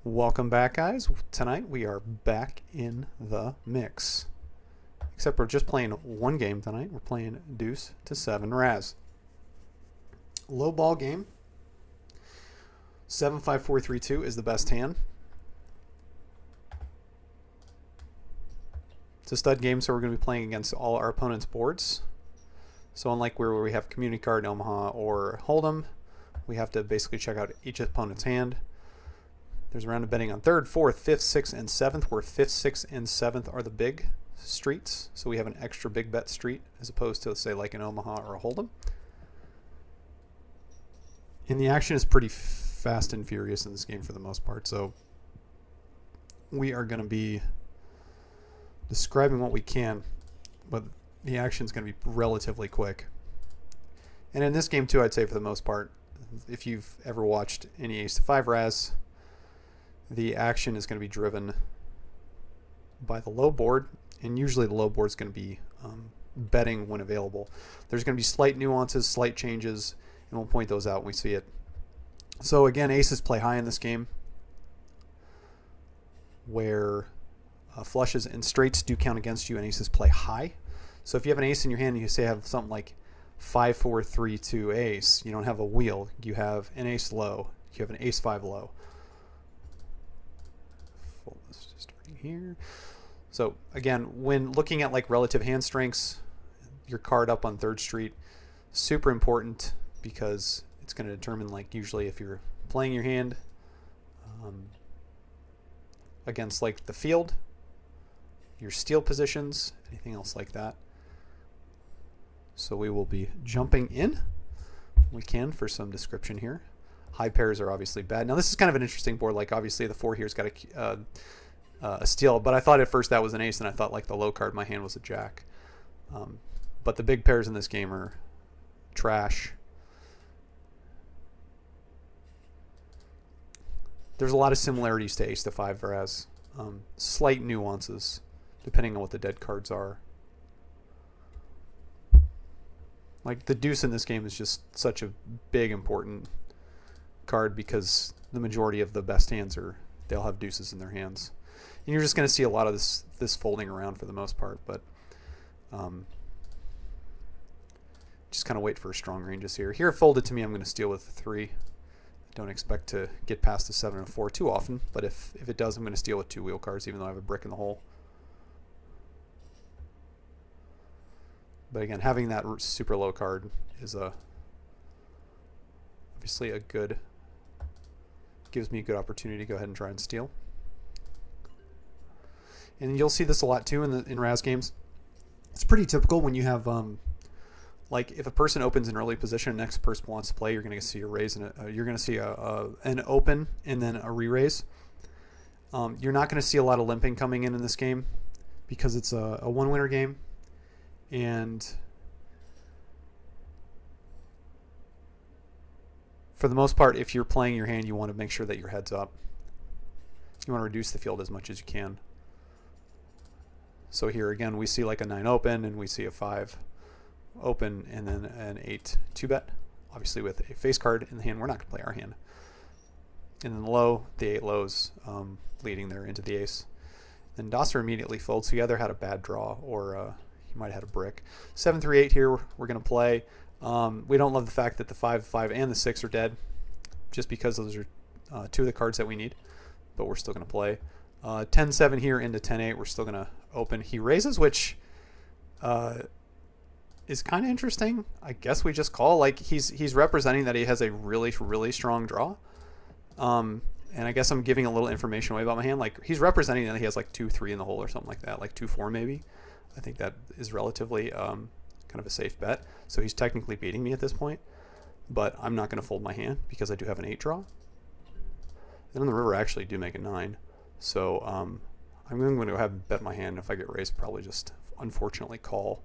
Welcome back, guys. Tonight we are back in the mix. Except we're just playing one game tonight. We're playing Deuce to 7 Razz. Low ball game. 7-5-4-3-2 is the best hand. It's a stud game, so we're going to be playing against all our opponents' boards. So unlike where we have Community Card, Omaha, or Hold'em, we have to basically check out each opponent's hand. There's a round of betting on 3rd, 4th, 5th, 6th, and 7th, where 5th, 6th, and 7th are the big streets. So we have an extra big bet street as opposed to, say, like an Omaha or a Hold'em. And the action is pretty fast and furious in this game for the most part. So we are going to be describing what we can, but the action is going to be relatively quick. And in this game, too, I'd say for the most part, if you've ever watched any Ace to 5 Razz, the action is going to be driven by the low board, and usually the low board is going to be betting when available. There's going to be slight nuances, slight changes, and we'll point those out when we see it. So again, aces play high in this game, where flushes and straights do count against you, and aces play high. So if you have an ace in your hand and you say have something like 5, 4, 3, 2 ace, you don't have a wheel. You have an ace low. You have an ace 5 low. This starting here. So again, when looking at like relative hand strengths, your card up on 3rd Street, super important because it's going to determine, like, usually if you're playing your hand against like the field, your steal positions, anything else like that. So we will be jumping in. We can for some description here. High pairs are obviously bad. Now this is kind of an interesting board. Like obviously the 4 here's got a steal, but I thought at first that was an ace, and I thought like the low card in my hand was a jack. But the big pairs in this game are trash. There's a lot of similarities to Ace to 5 Razz. Slight nuances depending on what the dead cards are. Like the deuce in this game is just such a big important card because the majority of the best hands they'll have deuces in their hands, and you're just going to see a lot of this folding around for the most part. But just kind of wait for strong ranges here. Here folded to me, I'm going to steal with a 3. Don't expect to get past the 7 and 4 too often, but if it does, I'm going to steal with 2 wheel cards, even though I have a brick in the hole. But again, having that super low card is obviously a good, gives me a good opportunity to go ahead and try and steal. And you'll see this a lot too in Razz games. It's pretty typical when you have like if a person opens an early position and the next person wants to play, you're going to see a raise and you're going to see an open and then a re-raise. You're not going to see a lot of limping coming in this game because it's a one-winner game. And for the most part, if you're playing your hand, you want to make sure that your head's up. You want to reduce the field as much as you can. So here again, we see like a 9 open, and we see a 5 open, and then an 8 2-bet. Obviously with a face card in the hand, we're not going to play our hand. And then low, the 8 lows leading there into the ace. Then Dosser immediately folds, so he either had a bad draw or he might have had a brick. 7 3 8 here we're going to play. We don't love the fact that the 5 5 and the 6 are dead, just because those are 2 of the cards that we need, but we're still going to play. 10 7 here into 10 8, we're still going to open. He raises, which is kind of interesting. I guess we just call. Like he's representing that he has a really, really strong draw. And I guess I'm giving a little information away about my hand. Like he's representing that he has like 2 3 in the hole or something like that, like 2 4 maybe. I think that is relatively kind of a safe bet. So he's technically beating me at this point, but I'm not going to fold my hand because I do have an 8 draw. Then on the river I actually do make a 9. So I'm going to go ahead and bet my hand. If I get raised, probably just unfortunately call.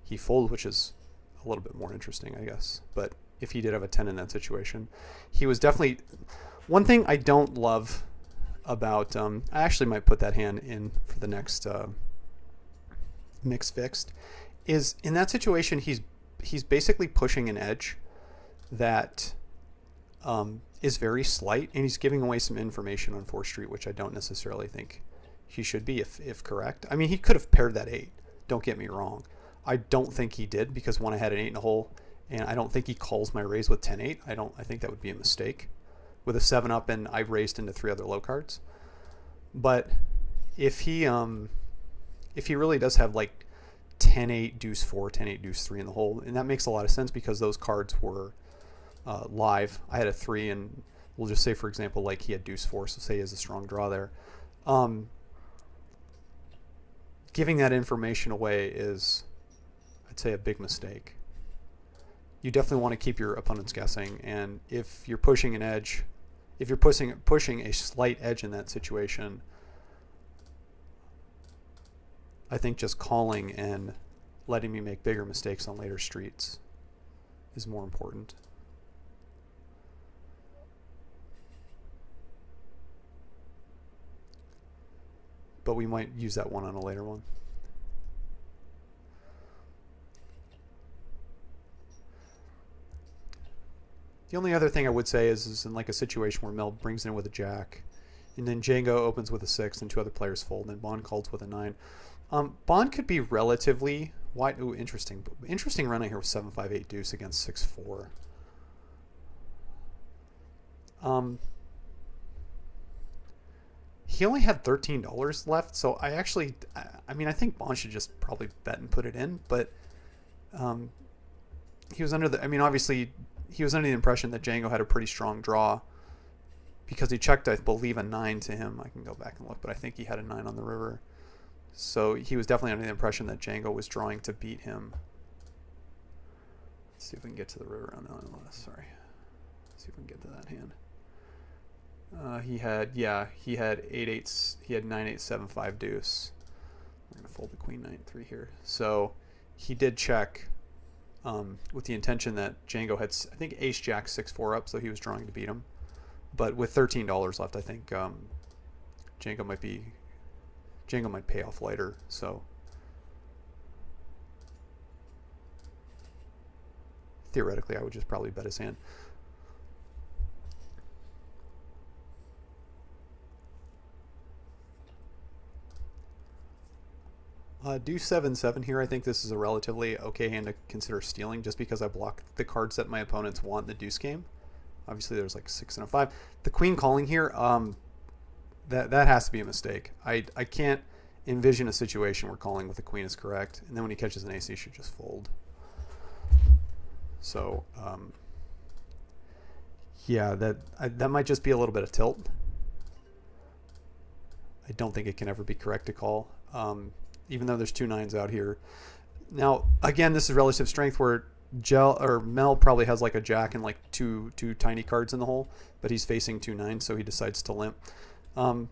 He folds, which is a little bit more interesting, I guess. But if he did have a 10 in that situation, he was definitely... One thing I don't love about... I actually might put that hand in for the next mix fixed, is in that situation he's basically pushing an edge that is very slight, and he's giving away some information on 4th Street, which I don't necessarily think he should be if correct. I mean, he could have paired that 8. Don't get me wrong. I don't think he did, because one, I had an 8 in a hole, and I don't think he calls my raise with 10-8. I think that would be a mistake. With a 7 up, and I raised into 3 other low cards. But if he really does have like 10-8, deuce 4, 10-8, deuce 3 in the hole, and that makes a lot of sense because those cards were live. I had a 3, and we'll just say, for example, like he had deuce 4, so say he has a strong draw there. Giving that information away is, I'd say, a big mistake. You definitely want to keep your opponents guessing, and if you're pushing an edge, if you're pushing a slight edge in that situation, I think just calling and letting me make bigger mistakes on later streets is more important. But we might use that one on a later one. The only other thing I would say is in like a situation where Mel brings in with a jack, and then Django opens with a 6, and 2 other players fold, and then Bond calls with a 9. Bond could be relatively wide. Ooh, interesting. Interesting run out here with 7-5-8 deuce against 6-4. He only had $13 left, so I mean, I think Bond should just probably bet and put it in, but he was under the, I mean, obviously, he was under the impression that Django had a pretty strong draw because he checked, I believe, a 9 to him. I can go back and look, but I think he had a 9 on the river. So he was definitely under the impression that Django was drawing to beat him. Let's see if we can get to the river on LNLS. Sorry. Let's see if we can get to that hand. He had 8-8. He had 9-8-7-5 deuce. We're gonna fold the queen 9-3 here. So he did check with the intention that Django had, I think, ace jack 6-4 up, so he was drawing to beat him. But with $13 left, I think Django might pay off later. So theoretically, I would just probably bet his hand. Deuce 7-7 here. I think this is a relatively okay hand to consider stealing, just because I block the cards that my opponents want in the deuce game. Obviously, there's like a 6 and a 5. The queen calling here, that has to be a mistake. I can't envision a situation where calling with the queen is correct, and then when he catches an ace, he should just fold. So yeah, that might just be a little bit of tilt. I don't think it can ever be correct to call. Even though there's 2 9s out here. Now, again, this is relative strength where Mel probably has like a jack and like two tiny cards in the hole, but he's facing 2 9s, so he decides to limp. I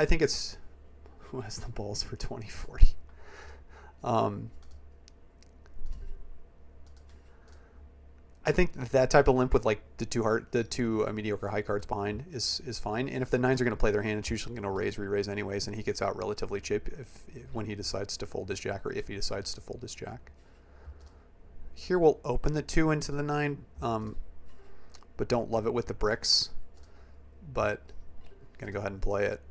think it's who has the balls for 2040. I think that type of limp with like the two mediocre high cards behind is fine. And if the 9s are going to play their hand, it's usually going to raise, re-raise anyways, and he gets out relatively cheap when he decides to fold his jack, or if he decides to fold his jack. Here we'll open the 2 into the 9, but don't love it with the bricks. But I'm going to go ahead and play it,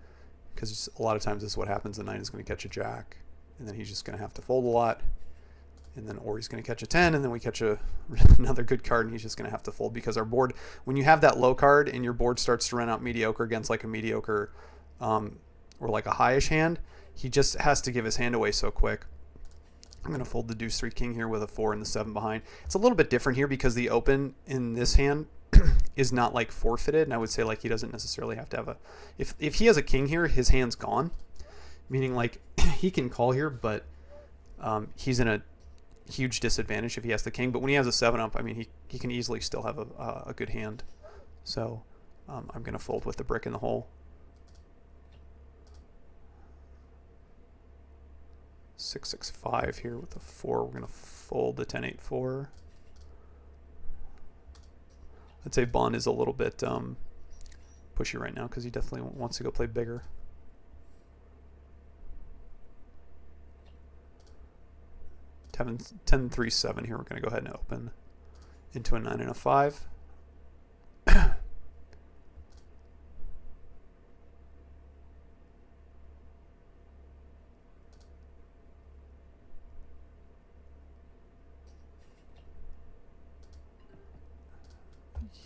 because a lot of times this is what happens. The 9 is going to catch a jack, and then he's just going to have to fold a lot. And then, or he's going to catch a 10, and then we catch another good card, and he's just going to have to fold, because our board, when you have that low card and your board starts to run out mediocre against like a mediocre or like a highish hand, he just has to give his hand away so quick. I'm going to fold the deuce 3 king here with a 4 and the 7 behind. It's a little bit different here because the open in this hand is not like forfeited, and I would say like he doesn't necessarily have to have a, if he has a king here, his hand's gone, meaning like he can call here, but he's in a huge disadvantage if he has the king. But when he has a 7 up, I mean, he can easily still have a good hand. So I'm going to fold with the brick in the hole. 6-6-5 here with the 4. We're going to fold the 10-8-4. I'd say Bond is a little bit pushy right now because he definitely wants to go play bigger. Having 10-3-7 here, we're going to go ahead and open. into a 9 and a 5.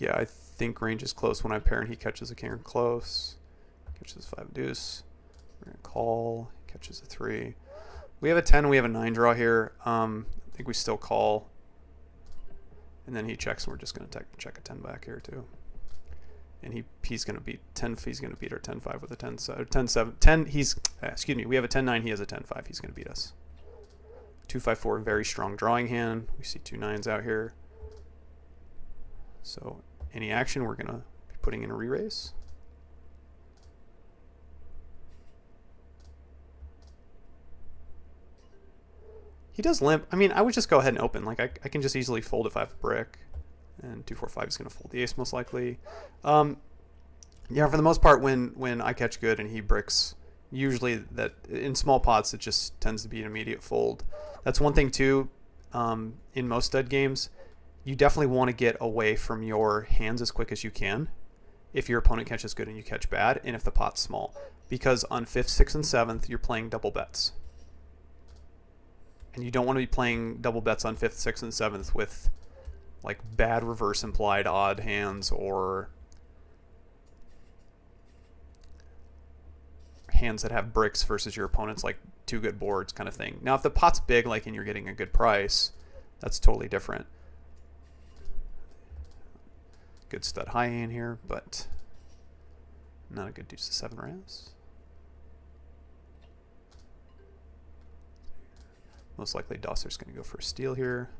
Yeah, I think range is close when I pair and he catches a king or close. Catches 5 deuce. We're going to call. Catches a 3. We have a 10, we have a 9 draw here. I think we still call. And then he checks, and we're just going to check a 10 back here too. And he's going to beat 10. He's going to beat our 10-5 with a 10-7. 10. Excuse me. We have a 10-9. He has a 10-5. He's going to beat us. 2-5-4. Very strong drawing hand. We see 2 9s out here. So any action, we're going to be putting in a re-raise. He does limp. I mean, I would just go ahead and open. Like, I can just easily fold if I have a brick. And 2-4-5 is going to fold the ace most likely. Yeah, for the most part, when I catch good and he bricks, usually that in small pots, it just tends to be an immediate fold. That's one thing, too, in most stud games. You definitely want to get away from your hands as quick as you can if your opponent catches good and you catch bad, and if the pot's small. Because on 5th, 6th, and 7th, you're playing double bets. And you don't want to be playing double bets on 5th, 6th, and 7th with like bad reverse implied odd hands or hands that have bricks versus your opponent's like 2 good boards kind of thing. Now, if the pot's big, like, and you're getting a good price, that's totally different. Good stud high hand here, but not a good deuce to 7 Razz. Most likely Dosser's going to go for a steal here.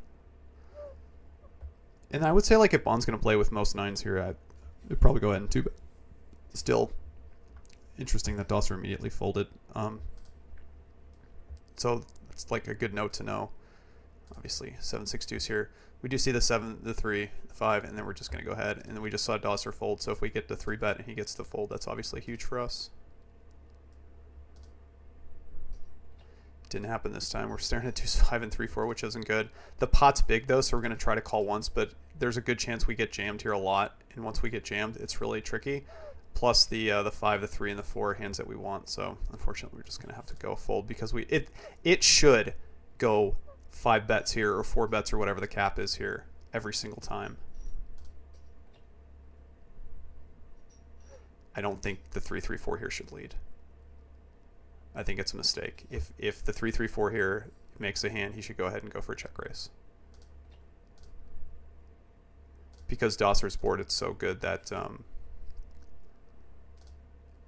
And I would say, like, if Bond's going to play with most 9s here, I'd probably go ahead and 2-bet. Still interesting that Dosser immediately folded. So it's like a good note to know. Obviously, 7-6 deuce here. We do see the 7, the 3, the 5, and then we're just going to go ahead. And then we just saw Dosser fold, so if we get the 3-bet and he gets the fold, that's obviously huge for us. Didn't happen this time. We're staring at deuce 5 and 3-4, which isn't good. The pot's big, though, so we're going to try to call once, but there's a good chance we get jammed here a lot. And once we get jammed, it's really tricky. Plus the 5, the 3, and the 4 hands that we want. So, unfortunately, we're just going to have to go fold because it should go 5 bets here or 4 bets or whatever the cap is here every single time. I don't think the 3-3-4 here should lead. I think it's a mistake. If the 3-3-4 here makes a hand, he should go ahead and go for a check raise. Because Dosser's board, it's so good that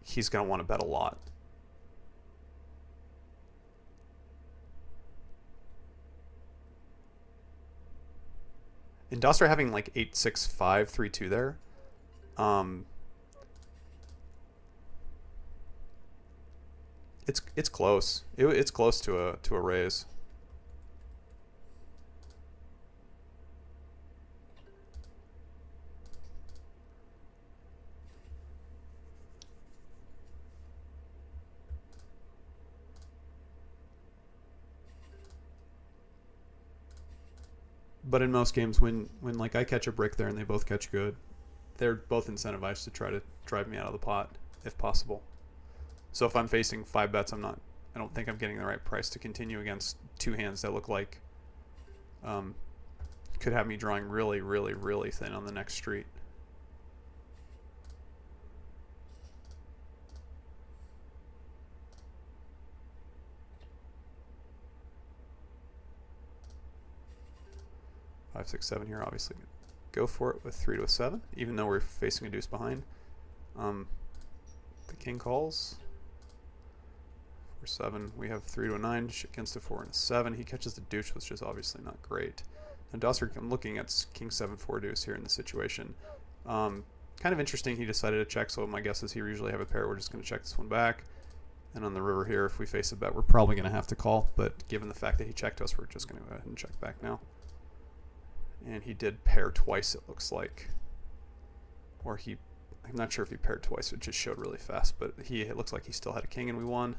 he's going to want to bet a lot. And Dosser having like 8-6-5, 3-2 there. It's close. It's close to a raise. But in most games, when like I catch a brick there and they both catch good, they're both incentivized to try to drive me out of the pot if possible. So if I'm facing 5 bets, I don't think I'm getting the right price to continue against 2 hands that look like could have me drawing really, really, really thin on the next street. Five, 6, 7 here, obviously. Go for it with 3 to a 7, even though we're facing a deuce behind. The king calls. 4-7. We have 3 to a 9 against a 4 and a 7. He catches the deuce, which is obviously not great. And Dosser, I'm looking at king 7-4 deuce here in the situation. Kind of interesting. He decided to check, so my guess is he usually have a pair. We're just going to check this one back. And on the river here, if we face a bet, we're probably going to have to call. But given the fact that he checked us, we're just going to go ahead and check back now. And he did pair twice, it looks like. Or I'm not sure if he paired twice. It just showed really fast. But it looks like he still had a king and we won.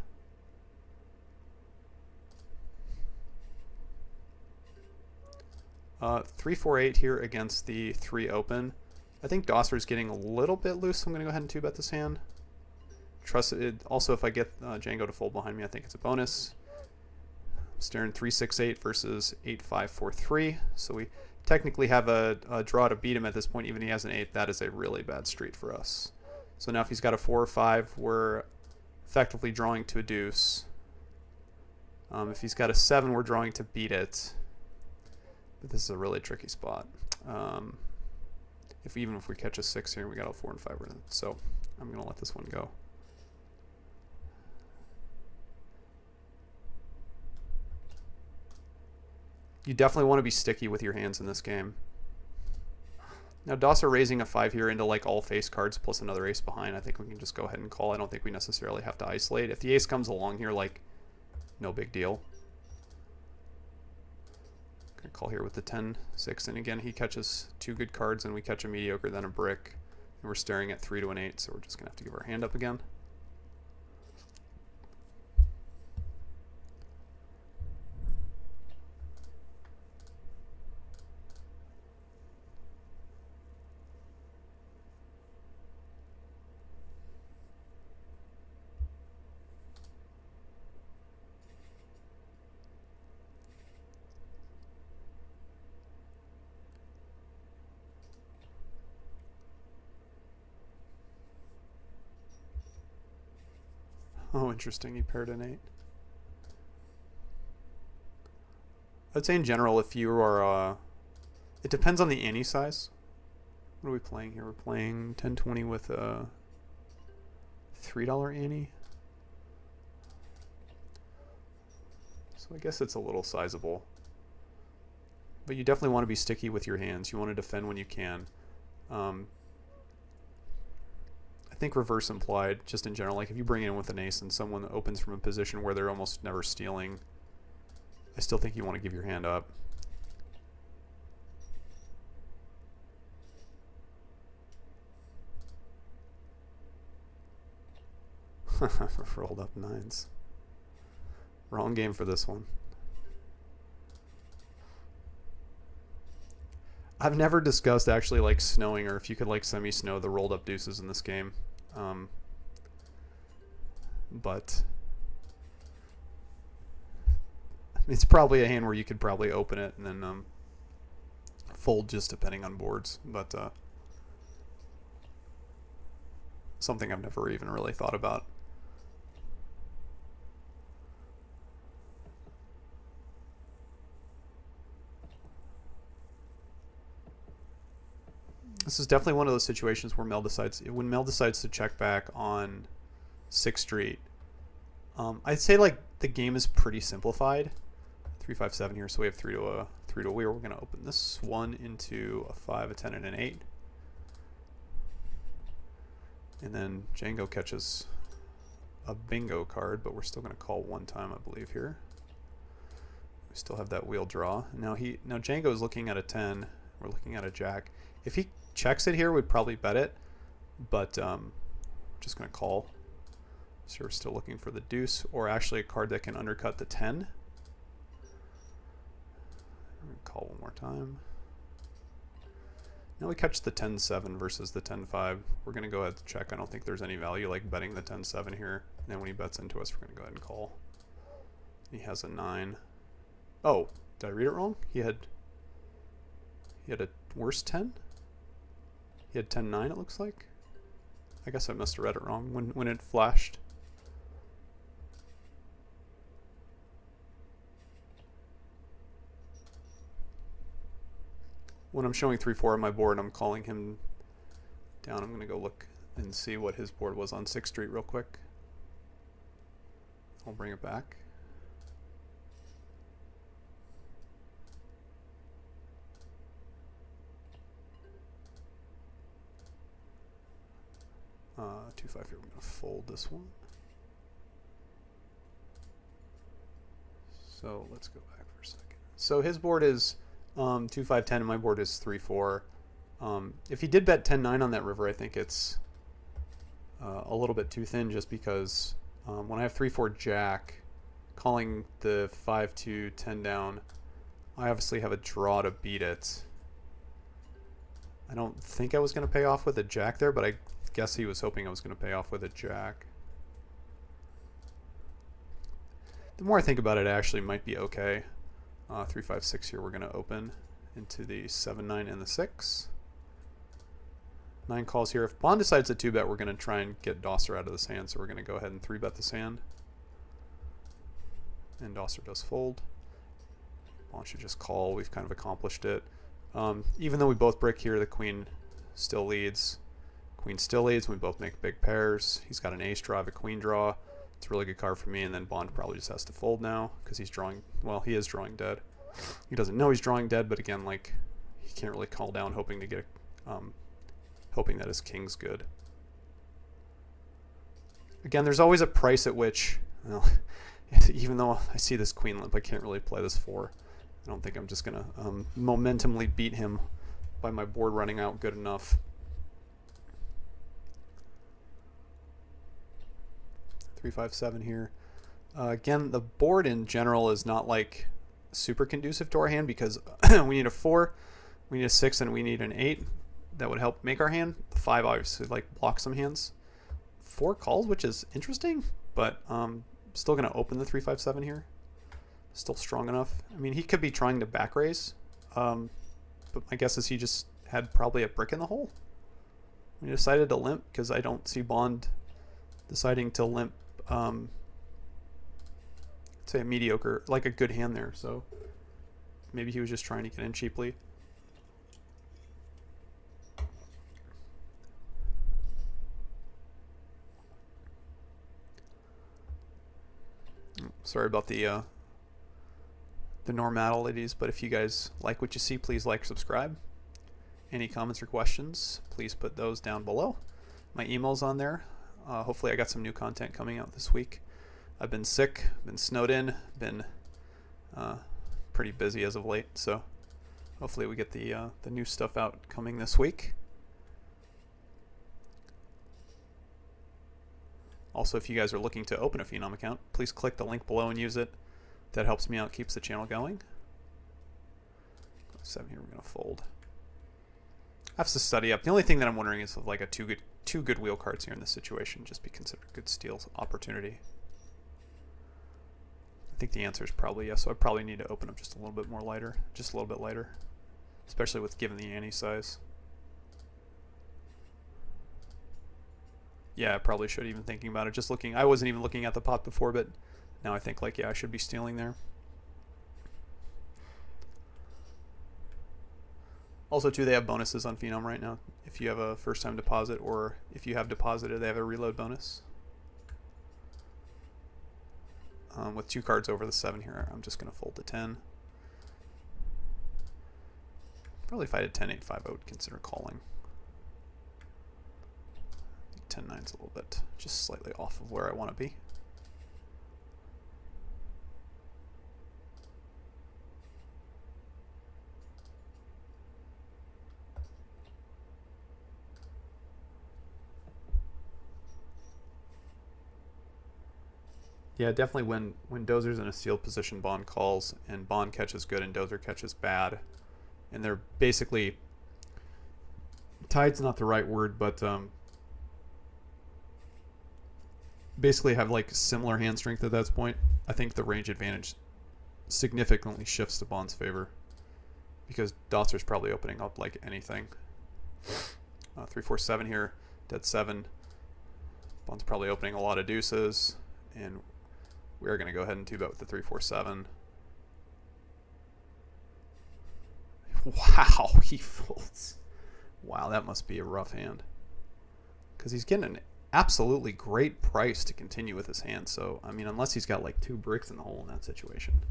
3-4-8 here against the 3 open. I think Dosser's getting a little bit loose, so I'm going to go ahead and 2-bet this hand. Trust it. Also, if I get Django to fold behind me, I think it's a bonus. I'm staring 3-6-8 versus 8-5-4-3. So we technically have a draw to beat him at this point, even if he has an 8. That is a really bad street for us. So now if he's got a 4 or 5, we're effectively drawing to a deuce. If he's got a 7, we're drawing to beat it. But this is a really tricky spot. Even if we catch a 6 here, we got a 4 and 5. So I'm going to let this one go. You definitely want to be sticky with your hands in this game. Now Dosser raising a 5 here into like all face cards plus another ace behind. I think we can just go ahead and call. I don't think we necessarily have to isolate. If the ace comes along here, like, no big deal. Gonna call here with the 10-6, and again he catches 2 good cards and we catch a mediocre, then a brick, and we're staring at 3 to an 8, so we're just gonna have to give our hand up again. Oh, interesting. He paired an 8. I'd say in general, if you are... it depends on the ante size. What are we playing here? We're playing 10-20 with a $3 ante. So I guess it's a little sizable. But you definitely want to be sticky with your hands. You want to defend when you can. I think reverse implied, just in general, like if you bring in with an ace and someone opens from a position where they're almost never stealing, I still think you want to give your hand up. Rolled up 9s. Wrong game for this one. I've never discussed actually like snowing, or if you could like semi-snow the rolled up deuces in this game. But it's probably a hand where you could probably open it and then fold just depending on boards. But something I've never even really thought about. This is definitely one of those situations where when Mel decides to check back on 6th Street, I'd say like the game is pretty simplified. 3-5-7 here, so we have 3 to a wheel. We're going to open this one into a 5, a 10, and an 8. And then Django catches a bingo card, but we're still going to call one time, I believe, here. We still have that wheel draw. Now Django is looking at a 10. We're looking at a jack. If he checks it here, we'd probably bet it, but just going to call. So we're still looking for the deuce, or actually a card that can undercut the 10. Call one more time. Now we catch the 10-7 versus the 10-5. We're going to go ahead and check. I don't think there's any value like betting the 10-7 here. And then when he bets into us, we're going to go ahead and call. He has a 9. Oh, did I read it wrong? He had a worse 10? He had 10-9, it looks like. I guess I must have read it wrong when it flashed. When I'm showing 3-4 on my board, I'm calling him down. I'm going to go look and see what his board was on 6th Street real quick. I'll bring it back. Uh, 2-5 here. We're going to fold this one. So let's go back for a second. So his board is 2-5-10 and my board is 3-4. If he did bet 10-9 on that river, I think it's a little bit too thin, just because when I have 3-4 jack, calling the 5-2 10 down, I obviously have a draw to beat it. I don't think I was going to pay off with a jack there, but I guess he was hoping I was going to pay off with a jack. The more I think about it, it actually might be okay. 3, 5, 6 here. We're going to open into the 7, 9, and the 6. 9 calls here. If Bond decides to 2-bet, we're going to try and get Dosser out of this hand, so we're going to go ahead and 3-bet this hand. And Dosser does fold. Bond should just call. We've kind of accomplished it. Even though we both brick here, the queen still leads. Queen still leads. We both make big pairs. He's got an ace draw, a queen draw. It's a really good card for me, and then Bond probably just has to fold now because he's drawing, well, he is drawing dead. He doesn't know he's drawing dead, but again, like, he can't really call down hoping to get, hoping that his king's good. Again, there's always a price at which, well, even though I see this queen limp, I can't really play this 4. I don't think I'm just going to momentumly beat him by my board running out good enough. 3, 5, 7 here. Again, the board in general is not like super conducive to our hand because we need a 4, we need a 6, and we need an 8. That would help make our hand. The 5 obviously like blocks some hands. 4 calls, which is interesting, but still going to open the 3, 5, 7 here. Still strong enough. I mean, he could be trying to back raise, but my guess is he just had probably a brick in the hole. We decided to limp because I don't see Bond deciding to limp. Say a mediocre, like a good hand there. So maybe he was just trying to get in cheaply. Sorry about the normalities, but if you guys like what you see, please like, subscribe. Any comments or questions, please put those down below. My email's on there. Hopefully I got some new content coming out this week. I've been sick, been snowed in, been pretty busy as of late, so hopefully we get the new stuff out coming this week. Also, if you guys are looking to open a Phenom account, please click the link below and use it. That helps me out, keeps the channel going. 7 here, we're going to fold. I have to study up. The only thing that I'm wondering is if like a two good wheel cards here in this situation just be considered a good steal opportunity. I think the answer is probably yes, so I probably need to open up just a little bit more lighter, just a little bit lighter, especially with given the ante size. Yeah, I probably should, even thinking about it. Just looking, I wasn't even looking at the pot before, but now I think like, yeah, I should be stealing there. Also, too, they have bonuses on Phenom right now. If you have a first-time deposit, or if you have deposited, they have a reload bonus. With 2 cards over the 7 here, I'm just going to fold to 10. Probably if I had 10, 8, 5, I would consider calling. 10, 9's a little bit, just slightly off of where I want to be. Yeah, definitely when Dozer's in a sealed position, Bond calls, and Bond catches good and Dozer catches bad. And they're basically, tied's not the right word, but basically have like similar hand strength at that point. I think the range advantage significantly shifts to Bond's favor because Dotzer's probably opening up like anything. 3, 4, 7 here, dead 7. Bond's probably opening a lot of deuces, and we are going to go ahead and 2-bet with the 3, 4, 7. Wow, he folds. Wow, that must be a rough hand. Because he's getting an absolutely great price to continue with his hand. So, I mean, unless he's got like 2 bricks in the hole in that situation.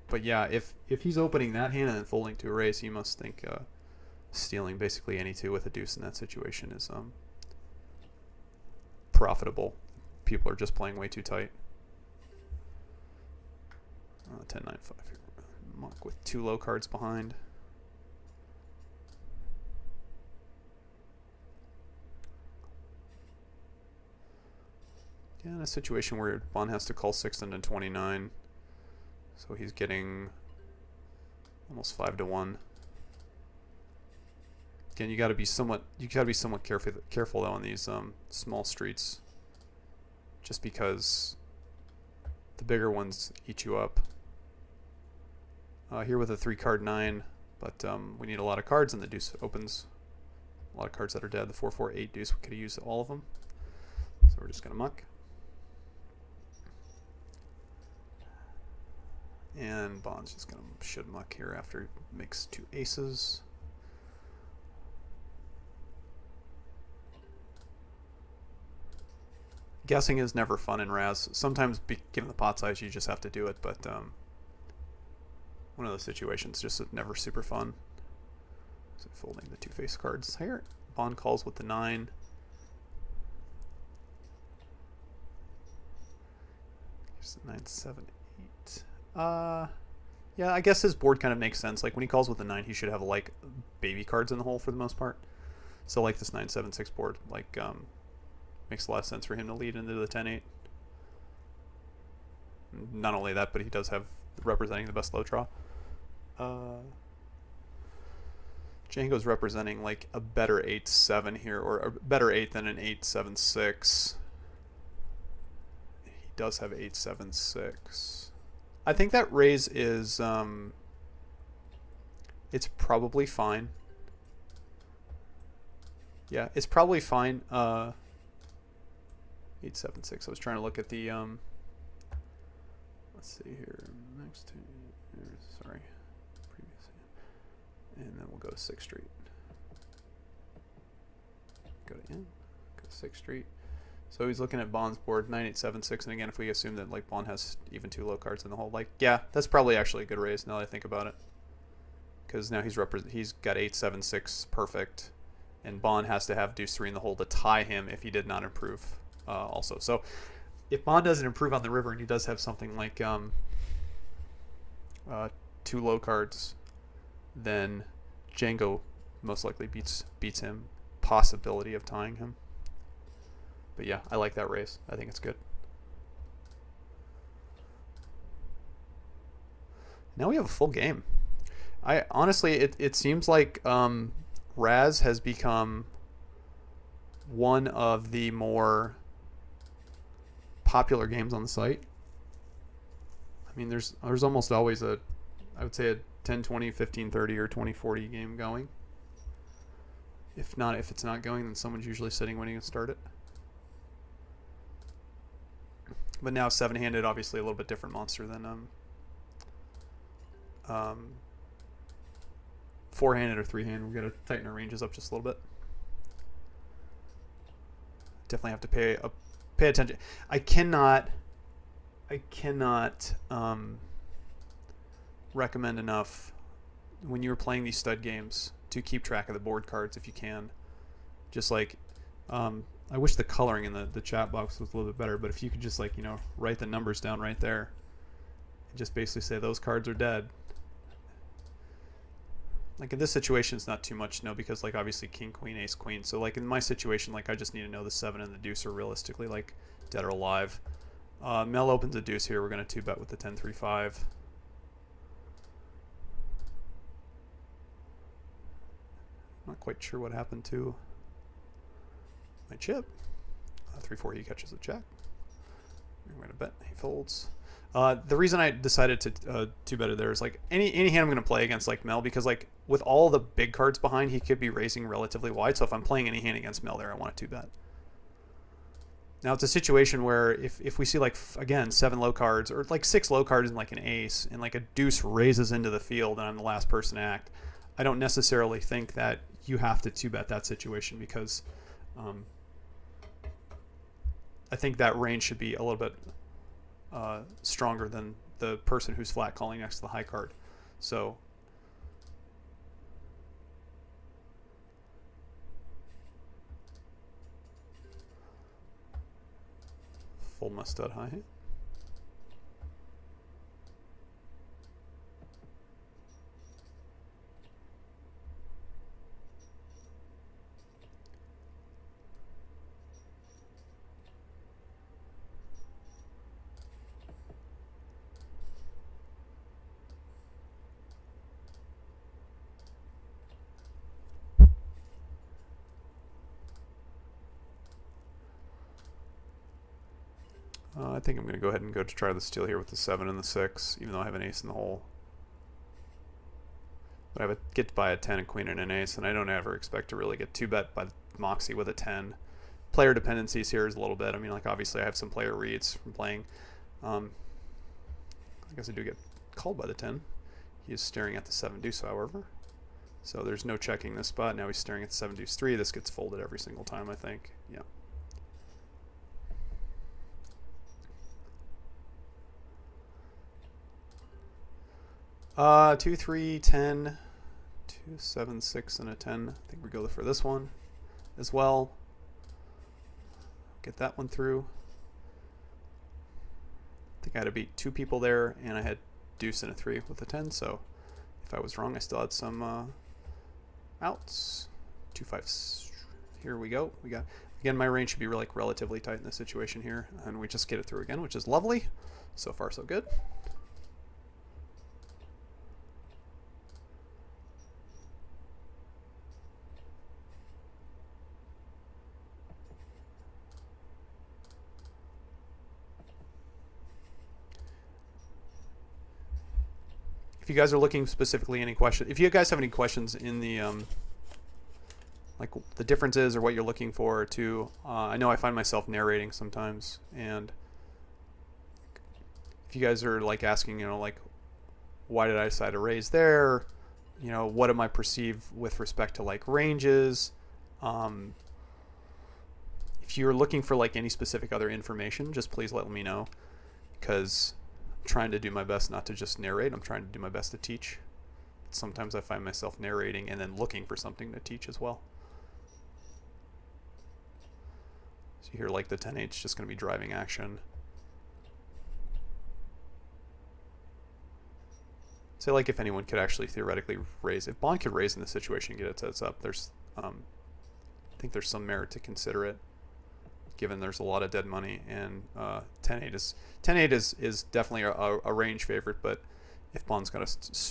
But yeah, if he's opening that hand and then folding to a raise, he must think stealing basically any 2 with a deuce in that situation is profitable. People are just playing way too tight. 10, 9, 5 here. Monk with 2 low cards behind. Yeah, in a situation where Bond has to call 6 into 29, so he's getting almost 5 to 1. Again, you got to be somewhat careful though on these small streets, just because the bigger ones eat you up. Here with a 3-card 9, but we need a lot of cards, and the deuce opens. A lot of cards that are dead. The 4-4-8 deuce, we could have used all of them, so we're just gonna muck. And Bond's just gonna should muck here after he makes 2 aces. Guessing is never fun in Razz. Sometimes, given the pot size, you just have to do it, but one of those situations just never super fun. So folding the 2 face cards here. Bond calls with the 9. Here's the 9, 7, 8. Yeah, I guess his board kind of makes sense. Like when he calls with the 9, he should have like baby cards in the hole for the most part. So like this 9, 7, 6 board, like makes a lot of sense for him to lead into the 10-8. Not only that, but he does have representing the best low draw. Django's representing like a better 8-7 here, or a better 8 than an 8-7-6. He does have 8-7-6. I think that raise is it's probably fine. Yeah, it's probably fine. 8-7-6. I was trying to look at the let's see here. Next, sorry, previous, and then we'll go to 6th Street. Go to in. Go to 6th Street. So he's looking at Bond's board 9-8-7-6, and again, if we assume that like Bond has even 2 low cards in the hole, like yeah, that's probably actually a good raise now that I think about it, because now he's got 8-7-6 perfect, and Bond has to have deuce 3 in the hole to tie him if he did not improve. Also, so if Bond doesn't improve on the river and he does have something like 2 low cards, then Django most likely beats him. Possibility of tying him. But yeah, I like that raise. I think it's good. Now we have a full game. I honestly, it seems like Razz has become one of the more popular games on the site. I mean, there's almost always I would say a 10-20, 15-30, or 20-40 game going. If it's not going, then someone's usually sitting waiting to start it. But now 7-handed, obviously a little bit different monster than 4-handed or 3-handed. We've got to tighten our ranges up just a little bit. Definitely have to pay attention. I cannot recommend enough when you're playing these stud games to keep track of the board cards if you can. Just like I wish the coloring in the chat box was a little bit better, but if you could just like, write the numbers down right there and just basically say those cards are dead. Like in this situation, it's not too much, because like obviously king, queen, ace, queen. So like in my situation, like I just need to know the 7 and the deuce are realistically like dead or alive. Mel opens a deuce here. We're going to 2-bet with the 10-3-5. Not quite sure what happened to my chip. 3-4, he catches a check. We're going to bet. He folds. The reason I decided to 2-bet it there is like any hand I'm going to play against like Mel, because like with all the big cards behind, he could be raising relatively wide. So if I'm playing any hand against Mel there, I want to 2-bet. Now it's a situation where if we see like again 7 low cards or like 6 low cards and like an ace and like a deuce raises into the field and I'm the last person to act, I don't necessarily think that you have to 2-bet that situation, because I think that range should be a little bit stronger than the person who's flat calling next to the high card. So fold my stud high hit. I think I'm going to go ahead and go to try the steal here with the 7 and the 6, even though I have an ace in the hole. But I have get by a 10, a queen, and an ace, and I don't ever expect to really get 2-bet by Moxie with a 10. Player dependencies here is a little bit. I mean, like, obviously I have some player reads from playing. I guess I do get called by the 10. He is staring at the 7 deuce, however. So there's no checking this spot. Now he's staring at the 7 deuce 3. This gets folded every single time, I think. Yeah. Uh, 2, 3, 10, 2, 7, 6, and a 10. I think we go for this one as well. Get that one through. I think I had to beat 2 people there, and I had deuce and a 3 with a 10. So if I was wrong, I still had some outs. 2, 5. Here we go. We got again. My range should be like relatively tight in this situation here, and we just get it through again, which is lovely. So far, so good. If you guys are looking specifically any questions, if you guys have any questions in the like the differences or what you're looking for too, I know I find myself narrating sometimes, and if you guys are like asking, you know, like why did I decide to raise there, you know, what am I perceived with respect to like ranges, if you're looking for like any specific other information, just please let me know, because trying to do my best not to just narrate. I'm trying to do my best to teach. Sometimes I find myself narrating and then looking for something to teach as well. So here, like the 10-8 is just going to be driving action. Say like if anyone could actually theoretically raise, if Bond could raise in this situation and get it sets up, there's I think there's some merit to consider it, given there's a lot of dead money, and 10-8 is definitely a range favorite, but if Bond's got a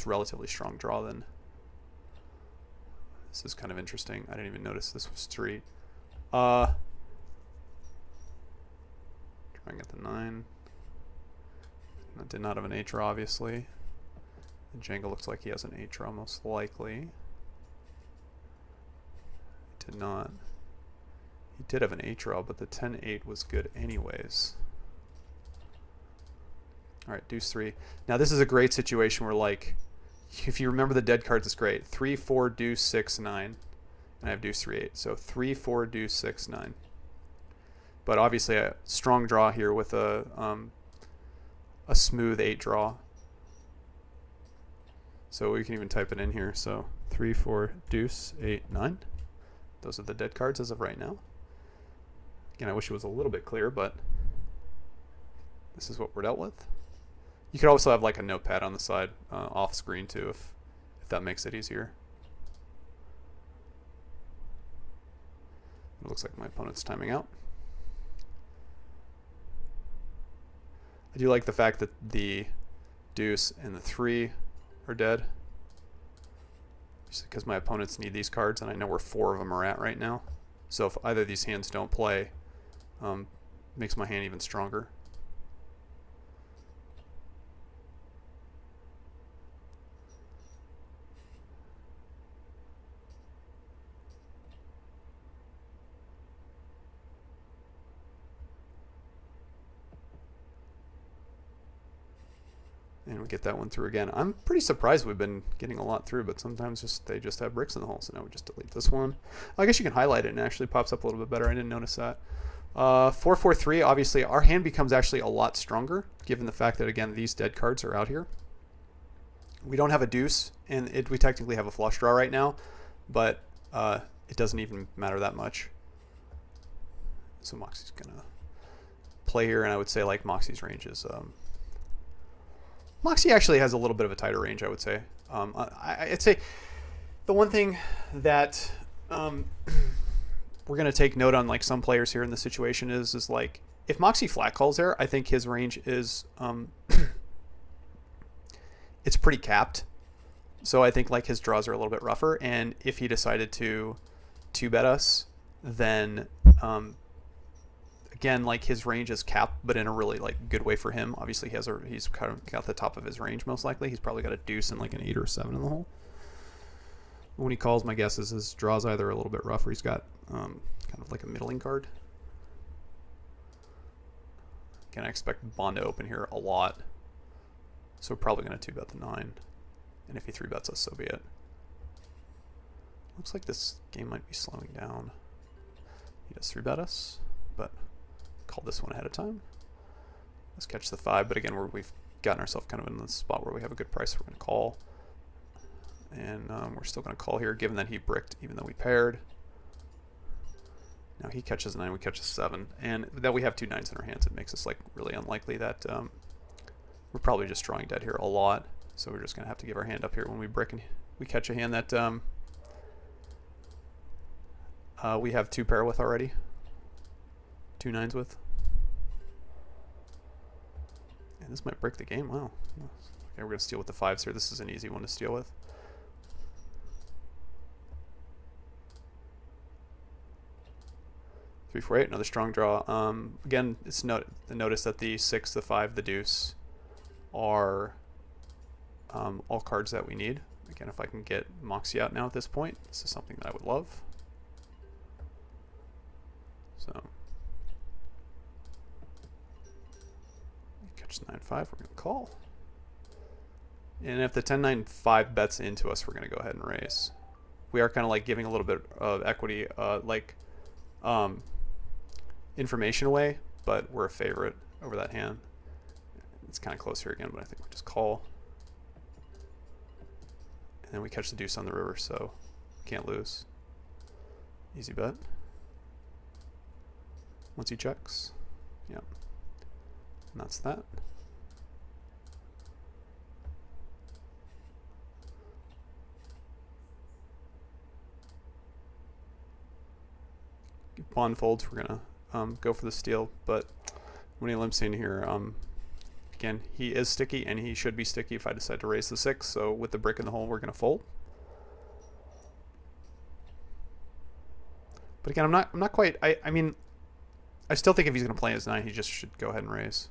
relatively strong draw, then this is kind of interesting. I didn't even notice this was 3. Trying at the 9. That did not have an 8 draw, obviously. And Django looks like he has an 8 draw, most likely. Did not. He did have an 8 draw, but the 10-8 was good anyways. All right, deuce 3. Now this is a great situation where, like, if you remember the dead cards, it's great. 3, 4, deuce, 6, 9. And I have deuce 3, 8. So 3, 4, deuce, 6, 9. But obviously a strong draw here with a smooth 8 draw. So we can even type it in here. So 3, 4, deuce, 8, 9. Those are the dead cards as of right now. Again, I wish it was a little bit clearer, but this is what we're dealt with. You could also have like a notepad on the side off screen too, if that makes it easier. It looks like my opponent's timing out. I do like the fact that the deuce and the 3 are dead, just because my opponents need these cards, and I know where 4 of them are at right now. So if either of these hands don't play, makes my hand even stronger. And we get that one through again. I'm pretty surprised we've been getting a lot through, but sometimes they just have bricks in the hole. So now we just delete this one. I guess you can highlight it and it actually pops up a little bit better. I didn't notice that. 4, 4, 3. Obviously, our hand becomes actually a lot stronger, given the fact that, again, these dead cards are out here. We don't have a deuce, and we technically have a flush draw right now, but it doesn't even matter that much. So Moxie's going to play here, and I would say like Moxie's range is... Moxie actually has a little bit of a tighter range, I would say. I'd say the one thing that we're going to take note on, like some players here in this situation, is like if Moxie flat calls there, I think his range is it's pretty capped. So I think like his draws are a little bit rougher, and if he decided to 2-bet us, then again, like his range is capped, but in a really like good way for him. Obviously, he's kind of got the top of his range most likely. He's probably got a deuce and like an 8 or a 7 in the hole. When he calls, my guess is his draw's either a little bit rough or he's got kind of like a middling card. Again, I expect Bond to open here a lot, so we're probably going to 2-bet the 9. And if he 3-bets us, so be it. Looks like this game might be slowing down. He does 3-bet us, but call this one ahead of time. Let's catch the 5, but again, we've gotten ourselves kind of in the spot where we have a good price, so we're going to call. And we're still going to call here, given that he bricked, even though we paired. Now he catches a 9, we catch a 7, and that we have 2 9s in our hands. It makes us like really unlikely that we're probably just drawing dead here a lot. So we're just going to have to give our hand up here when we brick and we catch a hand that we have 2 pair with already. 2 9s with. And this might break the game. Wow. Okay, we're going to steal with the 5s here. This is an easy one to steal with. Three, 4, 8, another strong draw. Again, it's notice that the 6, the 5, the deuce are all cards that we need. Again, if I can get Moxie out now at this point, this is something that I would love. So, catch the 9-5, we're going to call. And if the 10-9-5 bets into us, we're going to go ahead and raise. We are kind of like giving a little bit of equity, information away, but we're a favorite over that hand. It's kind of close here again, but I think we just call. And then we catch the deuce on the river, so can't lose. Easy bet. Once he checks. Yep. And that's that. If Bond folds, we're going to go for the steal, but when he limps in here, again, he is sticky, and he should be sticky if I decide to raise the 6. So with the brick in the hole, we're going to fold. But again, I'm not quite. I mean, I still think if he's going to play his 9, he just should go ahead and raise.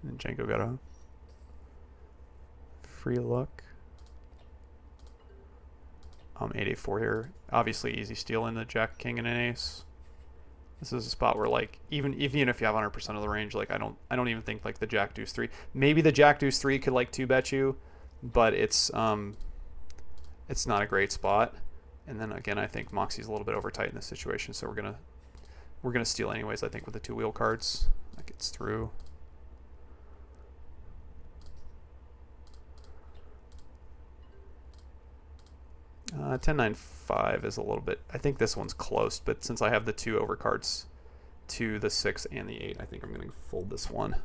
And Django got a free look. 8-8-4 here. Obviously easy steal in the Jack, King, and an Ace. This is a spot where like even if you have 100% of the range, like I don't even think like the Jack Deuce 3. Maybe the Jack Deuce 3 could like 2-bet you, but it's not a great spot. And then again, I think Moxie's a little bit over tight in this situation, so we're gonna steal anyways. I think with the 2 wheel cards, that gets through. Uh, 10-9-5 is a little bit. I think this one's close, but since I have the 2 overcards to the 6 and the 8, I think I'm going to fold this one.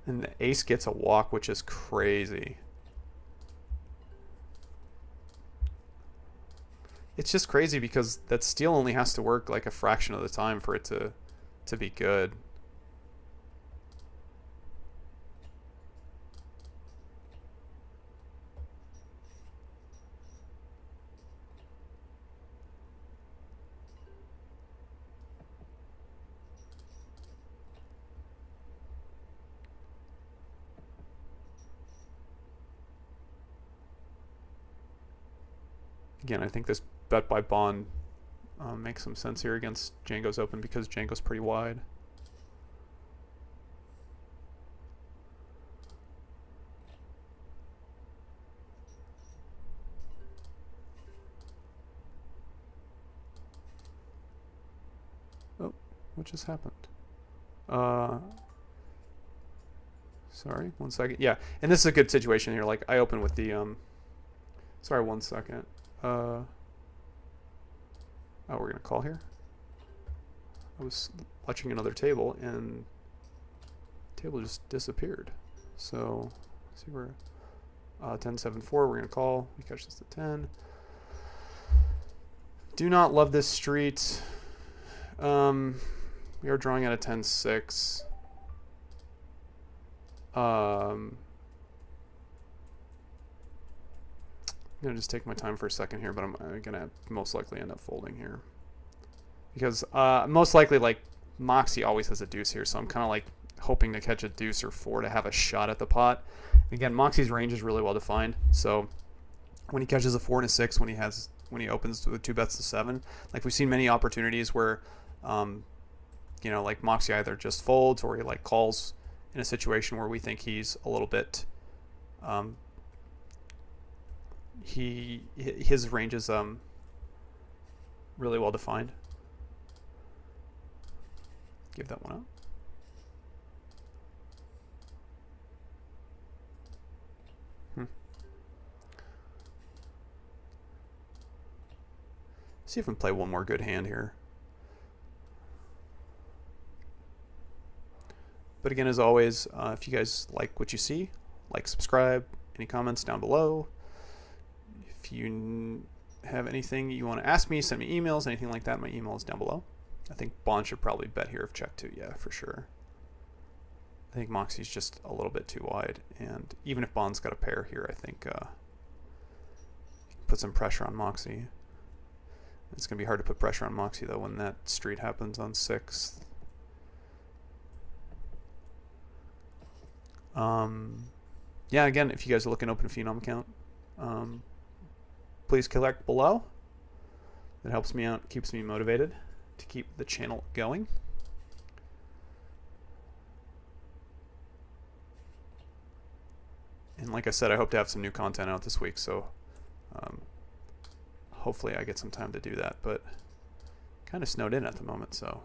And the Ace gets a walk, which is crazy. It's just crazy because that steal only has to work like a fraction of the time for it to be good. Again, I think this bet by Bond makes some sense here against Django's open because Django's pretty wide. Oh, what just happened? Sorry, 1 second. Yeah, and this is a good situation here. Like I open with the sorry, 1 second. Oh, we're gonna call here. I was watching another table and the table just disappeared. So let's see where 10-7-4. We're gonna call. We catch this to 10. Do not love this street. We are drawing at a 10-6. I'm gonna just take my time for a second here, but I'm gonna most likely end up folding here because most likely like Moxie always has a deuce here, so I'm kind of like hoping to catch a deuce or 4 to have a shot at the pot. Again, Moxie's range is really well defined, so when he catches a 4 and a 6, when he opens with 2 bets to 7, like we've seen many opportunities where you know, like Moxie either just folds or he like calls in a situation where we think he's a little bit his range is really well defined. Give that one up. See if we can play one more good hand here. But again, as always, if you guys like what you see, like, subscribe. Any comments down below. If you have anything you want to ask me, send me emails, anything like that. My email is down below. I think Bond should probably bet here if check 2. Yeah, for sure. I think Moxie's just a little bit too wide. And even if Bond's got a pair here, I think put some pressure on Moxie. It's going to be hard to put pressure on Moxie, though, when that street happens on 6th. Yeah, again, if you guys are looking to open a Phenom account, please collect below. That helps me out, keeps me motivated to keep the channel going. And like I said, I hope to have some new content out this week, so hopefully I get some time to do that, but kind of snowed in at the moment, so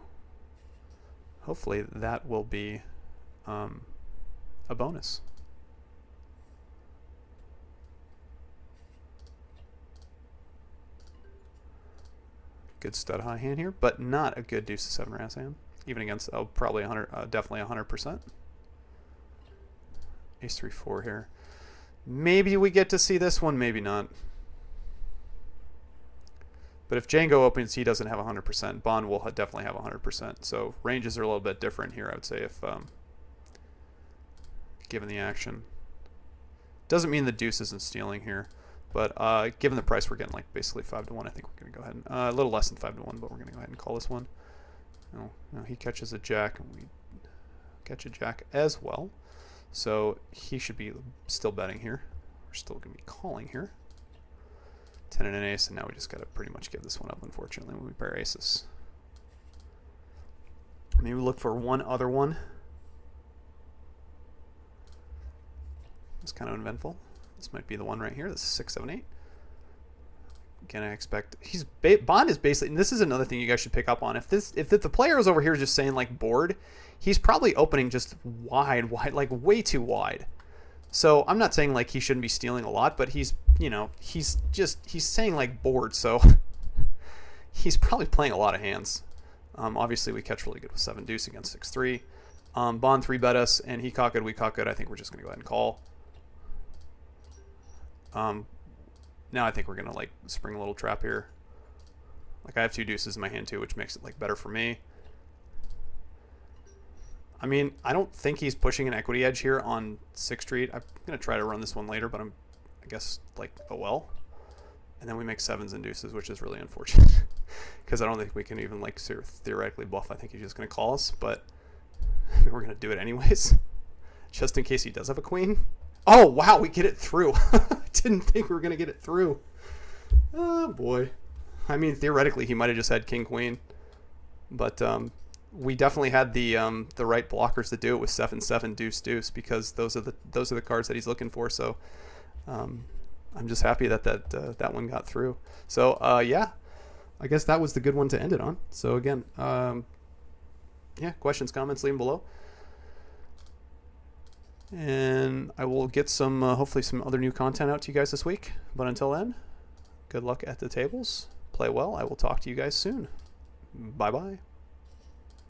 hopefully that will be a bonus. Good stud high hand here, but not a good deuce to 7 Razz hand, even against probably 100, definitely 100%. Ace 3-4 here. Maybe we get to see this one, maybe not. But if Django opens, he doesn't have 100%. Bond will definitely have 100%. So ranges are a little bit different here, I would say, if given the action. Doesn't mean the deuce isn't stealing here, but given the price, we're getting like basically 5-1. I think we're going to go ahead and a little less than 5-1, but we're going to go ahead and call this one. No, he catches a jack, and we catch a jack as well. So he should be still betting here. We're still going to be calling here. 10 and an ace, and now we just got to pretty much give this one up, unfortunately, when we pair aces. Maybe look for one other one. It's kind of uneventful. This might be the one right here. This is 6, 7, 8. Again, I expect Bond is basically, and this is another thing you guys should pick up on. If the player is over here just saying like board, he's probably opening just wide, like way too wide. So I'm not saying like he shouldn't be stealing a lot, but he's, you know, he's saying like board, so he's probably playing a lot of hands. Obviously we catch really good with 7 deuce against 6-3. Bond 3-bet us, and he caught good, we caught good. I think we're just gonna go ahead and call. Now I think we're gonna like spring a little trap here. Like I have 2 deuces in my hand too, which makes it like better for me. I mean, I don't think he's pushing an equity edge here on 6th Street. I'm gonna try to run this one later, but I guess like, oh well. And then we make 7s and deuces, which is really unfortunate because I don't think we can even like theoretically bluff. I think he's just gonna call us, but I mean, we're gonna do it anyways, just in case he does have a queen. Oh wow, we get it through. I didn't think we were gonna get it through. Oh boy. I mean, theoretically he might have just had king queen, but we definitely had the right blockers to do it with 7-7 deuce deuce, because those are the cards that he's looking for. So I'm just happy that that one got through. So yeah, I guess that was the good one to end it on. So again, yeah, questions, comments, leave them below. And I will get some, hopefully some other new content out to you guys this week. But until then, good luck at the tables. Play well. I will talk to you guys soon. Bye-bye.